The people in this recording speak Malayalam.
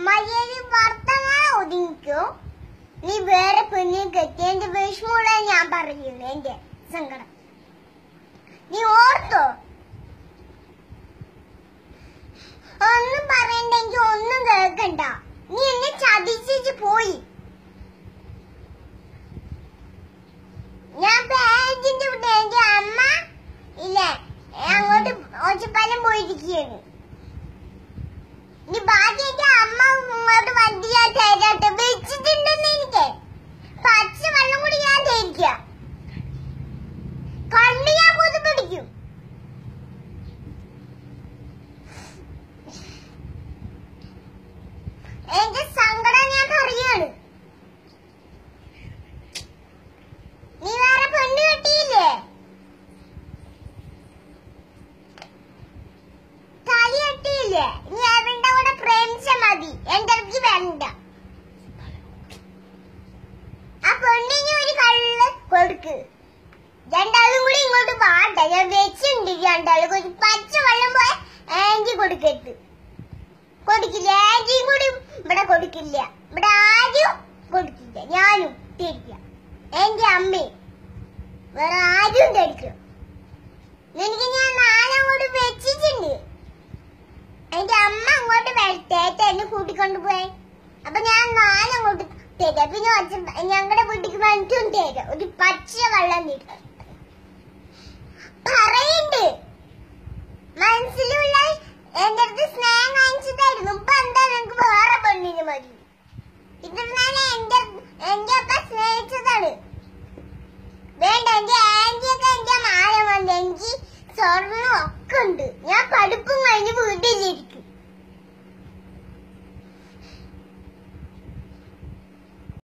മര്യാദ വർത്തമാനം ഒതുങ്ങിക്കോ. നീ വേറെ പെണ്ണിനെ കെട്ടി എന്റെ വിഷമമുള്ള ഞാൻ പറയുന്നു. എന്റെ സങ്കടം നീ ഓർത്തോ? ഒന്നും പറയണ്ടെങ്കിൽ ഒന്നും കേൾക്കണ്ട. നീ എന്നെ ചതിച്ചു പോയി. ഞാൻ ബാഗിന്റെ വിട്ട് എന്റെ അമ്മ ഇല്ലേ അങ്ങോട്ട് ഒച്ചപ്പാലം പോയിരിക്കുകയാണ്. നീ ബാക്കി എന്റെ അമ്മ ഇങ്ങോട്ട് വണ്ടി ഞാൻ തരാട്ടെ വെച്ചിട്ടുണ്ടെന്ന് എനിക്ക്. പച്ച വെള്ളം കൂടി ഞാൻ തേരിക്ക. കണ്ണു ഞാൻ കൊതു പിടിക്കും. എന്റെ സങ്കടം ഞാൻ പറയാണ്. നീ വേറെ പെണ്ണ് കെട്ടിയില്ലേ? തലി കെട്ടിയില്ലേ? നീ അവരുടെ കൂടെ പ്രേമിച്ച മതി. എന്റെ അടുത്ത് വേണ്ട. ആ പെണ്ണിന് ഒരു കള്ള് കൊടുക്ക്. രണ്ടാളും കൂടി ഇങ്ങോട്ട് പാട്ട. ഞാൻ വെച്ചിട്ടുണ്ട്. രണ്ടാളും ഒരു പച്ച വെള്ളം പോയ ആന്റി കൊടുക്കരുത്. കൊടുക്കില്ല. ആന്റിയും കൂടി ഇവിടെ കൊടുക്കില്ല. ഇവിടെ ആരും കൊടുക്കില്ല. ഞാനും തരില്ല. എന്റെ അമ്മയും വേറെ ആരും തരിക്കും. എനിക്ക് ഞാൻ നാലങ്ങോട്ട് വെച്ചിട്ടുണ്ട്. എന്റെ അമ്മ അങ്ങോട്ട് വരട്ടേറ്റ എന്നെ കൂട്ടിക്കൊണ്ടു പോയി. അപ്പൊ ഞാൻ നാലങ്ങോട്ട് തരാം. പിന്നെ ഞങ്ങളുടെ വീട്ടിക്ക് മറ്റും തരാം. ഒരു പച്ച വെള്ളം തരും. പറയണ്ട് മനസ്സിലുള്ള എന്റെ അടുത്ത് സ്നേഹം കാണിച്ചിട്ടായിരുന്നു.